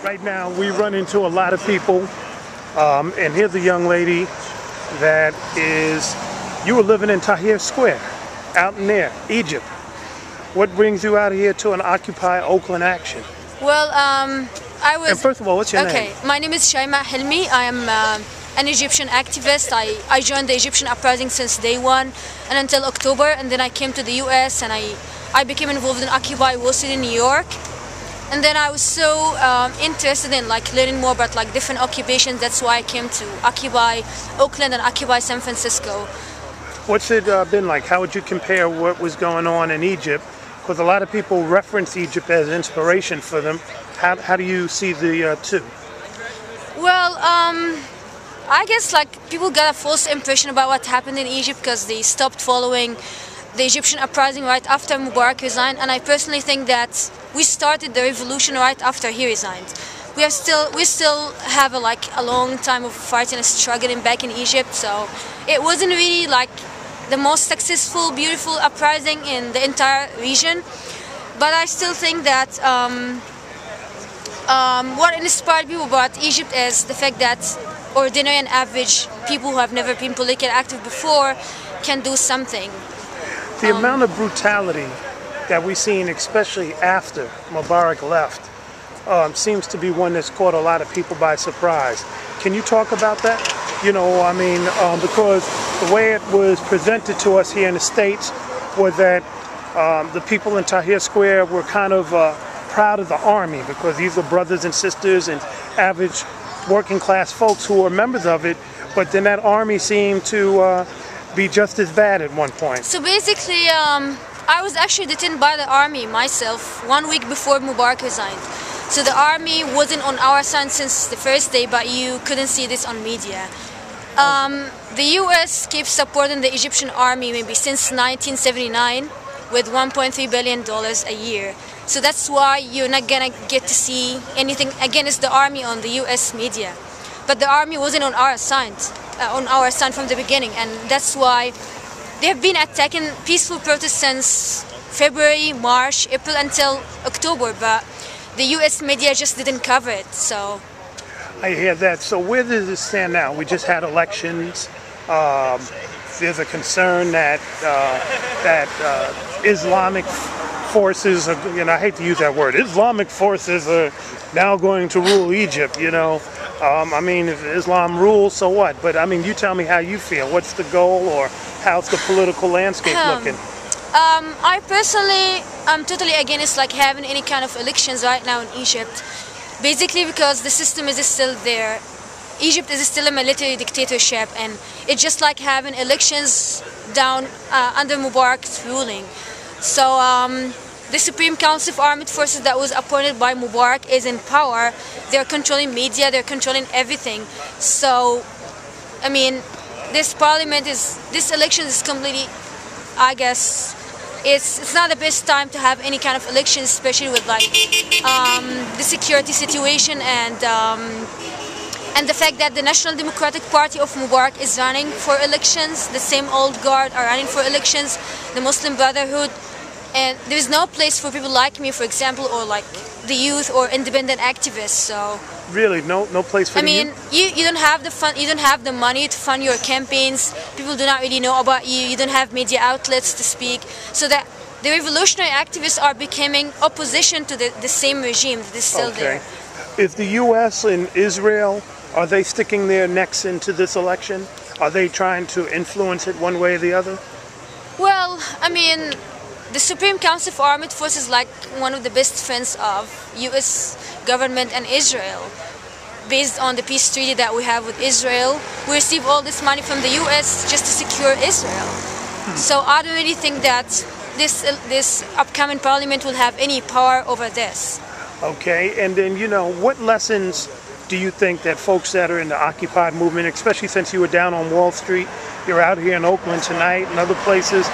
Right now, we run into a lot of people, and here's a young lady that is, you were living in Tahir Square, out in there, Egypt. What brings you out of here to an Occupy Oakland action? Well, I was... And first of all, what's your name? Okay, my name is Jema. I am an Egyptian activist. I joined the Egyptian uprising since day one and until October, and then I came to the US and I became involved in Occupy Wall Street in New York. And then I was so interested in learning more about different occupations. That's why I came to Occupy Oakland and Occupy San Francisco. What's it been like? How would you compare what was going on in Egypt? Because a lot of people reference Egypt as inspiration for them. How do you see the two? Well, I guess people got a false impression about what happened in Egypt because they stopped following the Egyptian uprising right after Mubarak resigned, and I personally think that we started the revolution right after he resigned. We still have a long time of fighting and struggling back in Egypt, so it wasn't really the most successful, beautiful uprising in the entire region. But I still think that what inspired people about Egypt is the fact that ordinary and average people who have never been politically active before can do something. The amount of brutality that we've seen, especially after Mubarak left, seems to be one that's caught a lot of people by surprise. Can you talk about that? You know, I mean, because the way it was presented to us here in the States was that the people in Tahir Square were kind of proud of the army because these are brothers and sisters and average working class folks who are members of it, but then that army seemed to be just as bad at one point. So basically, I was actually detained by the army myself 1 week before Mubarak resigned. So the army wasn't on our side since the first day, but you couldn't see this on media. The US keeps supporting the Egyptian army maybe since 1979 with $1.3 billion a year. So that's why you're not gonna get to see anything against the army on the US media. But the army wasn't on our side from the beginning, and that's why they have been attacking peaceful protests since February, March, April until October, but the US media just didn't cover it. So I hear that. So where does it stand now? We just had elections. There's a concern that Islamic forces are, I hate to use that word, Islamic forces are now going to rule Egypt, I mean, if Islam rules, so what? But I mean, you tell me how you feel. What's the goal, or how's the political landscape looking? I personally am totally against having any kind of elections right now in Egypt. Basically because the system is still there. Egypt is still a military dictatorship, and it's just like having elections down under Mubarak's ruling. So the Supreme Council of Armed Forces that was appointed by Mubarak is in power. They're controlling media, they're controlling everything. So, I mean, this election is completely, I guess, it's not the best time to have any kind of elections, especially with the security situation and the fact that the National Democratic Party of Mubarak is running for elections. The same old guard are running for elections, the Muslim Brotherhood. And there's no place for people like me, for example, or the youth or independent activists. So really, no place for you? You don't have the fund, you don't have the money to fund your campaigns. People do not really know about you. You don't have media outlets to speak. So that the revolutionary activists are becoming opposition to the same regime that is still there. Is the U.S. and Israel, are they sticking their necks into this election? Are they trying to influence it one way or the other? Well, I mean, the Supreme Council of Armed Forces is one of the best friends of U.S. government and Israel. Based on the peace treaty that we have with Israel, we receive all this money from the U.S. just to secure Israel. So I don't really think that this upcoming parliament will have any power over this. Okay, and then what lessons do you think that folks that are in the Occupy movement, especially since you were down on Wall Street, you're out here in Oakland tonight and other places,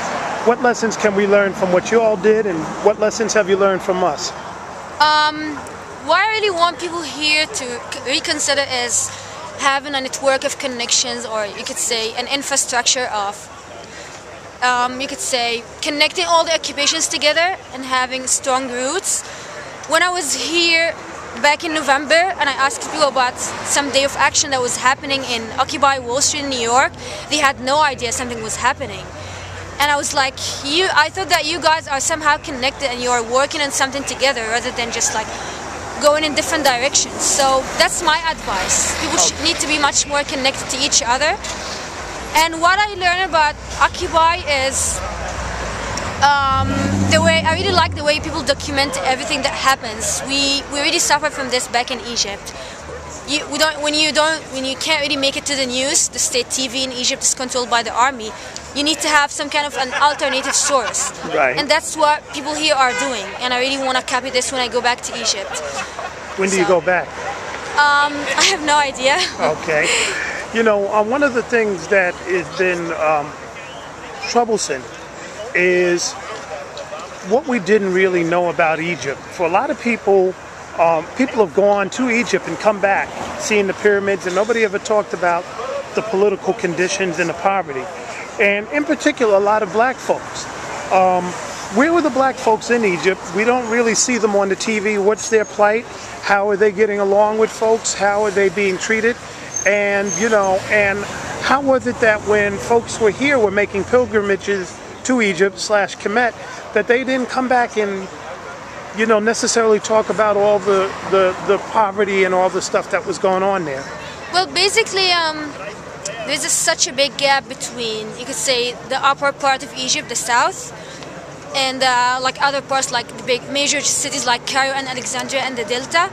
what lessons can we learn from what you all did, and what lessons have you learned from us? What I really want people here to reconsider is having a network of connections, or you could say an infrastructure of, you could say, connecting all the occupations together and having strong roots. When I was here, back in November, and I asked people about some day of action that was happening in Occupy Wall Street in New York. They had no idea something was happening. And I was like, I thought that you guys are somehow connected and you are working on something together rather than just like going in different directions. So that's my advice. People need to be much more connected to each other. And what I learned about Occupy is the way I really like the way people document everything that happens. We really suffer from this back in Egypt. When you can't really make it to the news, the state TV in Egypt is controlled by the army. You need to have some kind of an alternative source. Right. And that's what people here are doing. And I really want to copy this when I go back to Egypt. When do you go back? I have no idea. Okay. You know, one of the things that has been troublesome is what we didn't really know about Egypt. For a lot of people, people have gone to Egypt and come back, seeing the pyramids, and nobody ever talked about the political conditions and the poverty. And in particular, a lot of black folks. Where were the black folks in Egypt? We don't really see them on the TV. What's their plight? How are they getting along with folks? How are they being treated? And, you know, and how was it that when folks were here, were making pilgrimages to Egypt / Kemet, that they didn't come back and, you know, necessarily talk about all the poverty and all the stuff that was going on there? Well, basically, there's such a big gap between, you could say, the upper part of Egypt, the south, and like other parts, like the big major cities like Cairo and Alexandria and the Delta.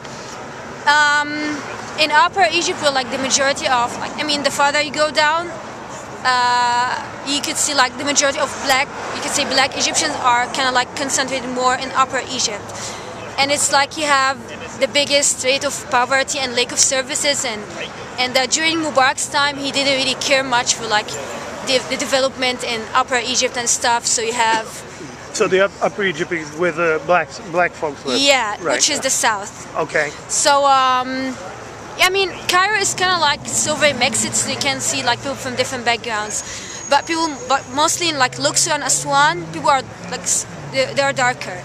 In upper Egypt, where like the majority of, like, I mean, the farther you go down, you could see like the majority of you could say black Egyptians are kind of like concentrated more in upper Egypt. And it's like you have the biggest rate of poverty and lack of services, and during Mubarak's time, he didn't really care much for like the development in upper Egypt and stuff. So you have... So the upper Egypt is where the black folks live? Yeah, right. Which is the south. Okay. So, I mean, Cairo is kind of like so very mixed, so you can see like people from different backgrounds. But mostly in like Luxor and Aswan, people are like, they are darker.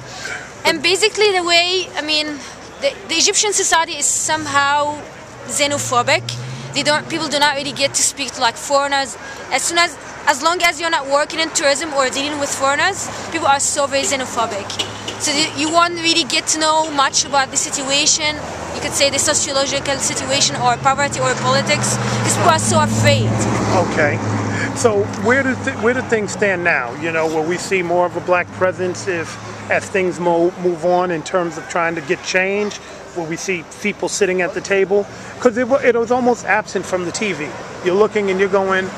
And basically the way, I mean, the Egyptian society is somehow xenophobic. People do not really get to speak to like foreigners. As long as you're not working in tourism or dealing with foreigners, people are so very xenophobic. So you won't really get to know much about the situation, you could say the sociological situation or poverty or politics, because people are so afraid. Okay. So where do things stand now? You know, will we see more of a black presence as things move on in terms of trying to get change? Will we see people sitting at the table? Because it was almost absent from the TV. You're looking and you're going,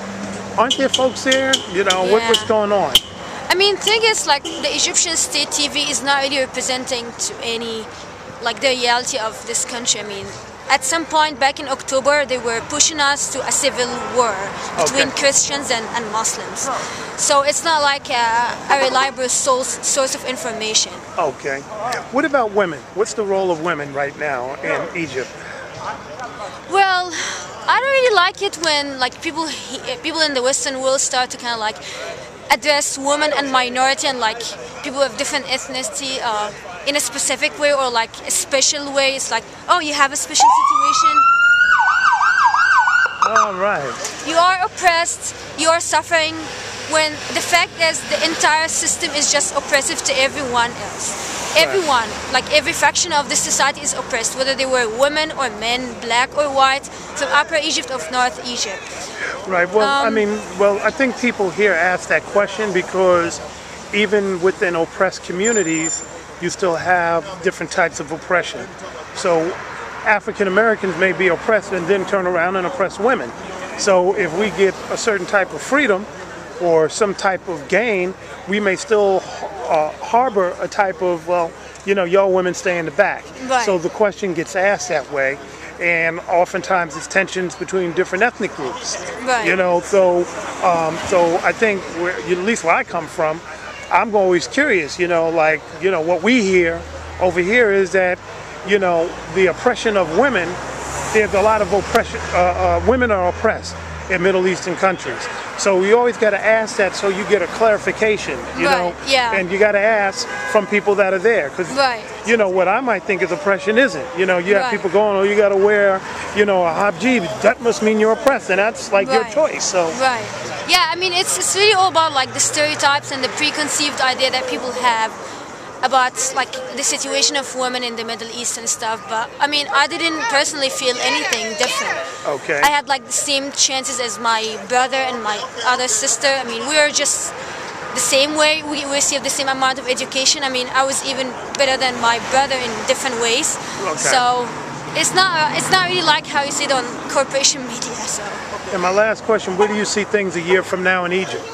aren't there folks there? You know, Yeah. what's going on? I mean, thing is, like, the Egyptian state TV is not really representing to any, like, the reality of this country. I mean, at some point back in October, they were pushing us to a civil war between Christians and Muslims. So it's not like a reliable source of information. Okay. What about women? What's the role of women right now in Egypt? Well, I don't really like it when like people in the Western world start to kind of like address women and minority and like people of different ethnicity in a specific way or like a special way. It's like, oh, you have a special situation. All right. You are oppressed. You are suffering. When the fact is the entire system is just oppressive to everyone else. Everyone, like every faction of the society is oppressed, whether they were women or men, black or white, from Upper Egypt or North Egypt. Right. Well, I think people here ask that question because even within oppressed communities, you still have different types of oppression. So African Americans may be oppressed and then turn around and oppress women. So if we get a certain type of freedom or some type of gain, we may still harbor a type of, well, you know, y'all women stay in the back. Right. So the question gets asked that way, and oftentimes it's tensions between different ethnic groups. Right. You know, so I think at least where I come from, I'm always curious. You know, like, you know, what we hear over here is that, you know, the oppression of women. There's a lot of oppression. Women are oppressed in Middle Eastern countries. So we always got to ask that so you get a clarification, you know? Yeah. And you got to ask from people that are there. Because, you know, what I might think is oppression isn't. You know, you have people going, oh, you got to wear, you know, a hijab. That must mean you're oppressed. And that's like your choice. So. Yeah, I mean, it's really all about like the stereotypes and the preconceived idea that people have about like the situation of women in the Middle East and stuff. But I mean, I didn't personally feel anything different. Okay. I had like the same chances as my brother and my other sister. I mean, we were just the same way. We received the same amount of education. I mean, I was even better than my brother in different ways. Okay. So it's not really like how you see it on corporation media. So. And my last question, where do you see things a year from now in Egypt?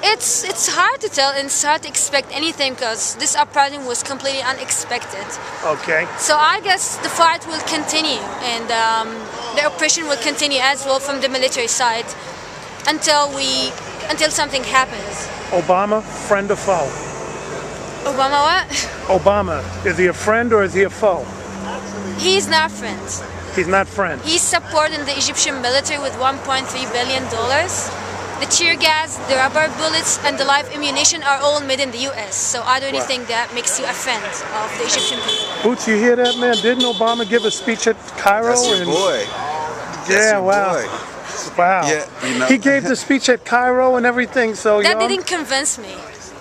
It's hard to tell and it's hard to expect anything because this uprising was completely unexpected. Okay. So I guess the fight will continue and the oppression will continue as well from the military side until something happens. Obama, friend or foe? Obama what? Obama, is he a friend or is he a foe? He's not friends. He's not friends. He's supporting the Egyptian military with $1.3 billion. The tear gas, the rubber bullets, and the live ammunition are all made in the U.S. So I don't really think that makes you a friend of the Egyptian people. Boots, you hear that, man? Didn't Obama give a speech at Cairo? That's your boy. Yeah, wow. Wow. Yeah, you know. He gave the speech at Cairo and everything, so that didn't convince me.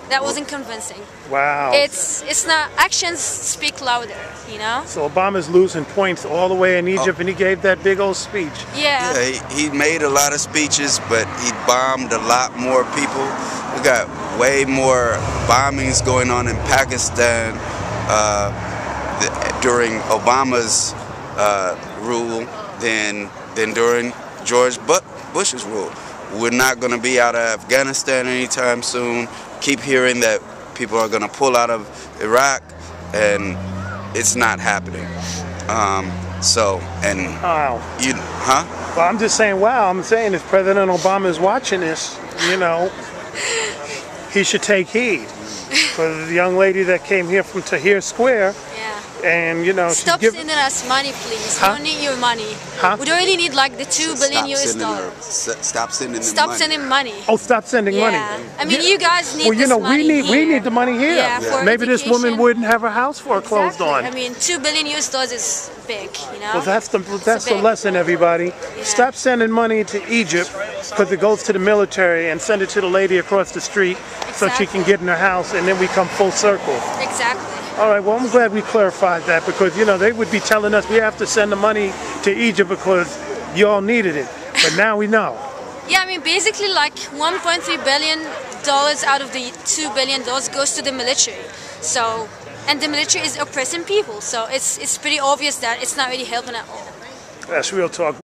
That wasn't convincing. Wow. It's not, actions speak louder, you know? So Obama's losing points all the way in Egypt and he gave that big old speech. Yeah. He made a lot of speeches, but he bombed a lot more people. We got way more bombings going on in Pakistan during Obama's rule than during George Bush's rule. We're not going to be out of Afghanistan anytime soon. Keep hearing that people are going to pull out of Iraq, and it's not happening. Wow. Well, I'm just saying, wow. I'm saying if President Obama is watching this, you know, he should take heed. Because the young lady that came here from Tahir Square, and you know, stop sending us money, please. We don't need your money. We don't really need like the $2 billion US dollars. Stop sending them Stop sending money. Oh, stop sending money. I mean, you guys need well, you know, this money we need the money here. For maybe this woman education. wouldn't have her house foreclosed on. I mean, $2 billion US dollars is big, you know. Well, that's the lesson, everybody. Stop sending money to Egypt because it goes to the military, and send it to the lady across the street so she can get in her house, and then we come full circle. Exactly. All right, well, I'm glad we clarified that because, you know, they would be telling us we have to send the money to Egypt because you all needed it. But now we know. Yeah, I mean, basically like $1.3 billion out of the $2 billion goes to the military. So, and the military is oppressing people. So it's pretty obvious that it's not really helping at all. That's real talk.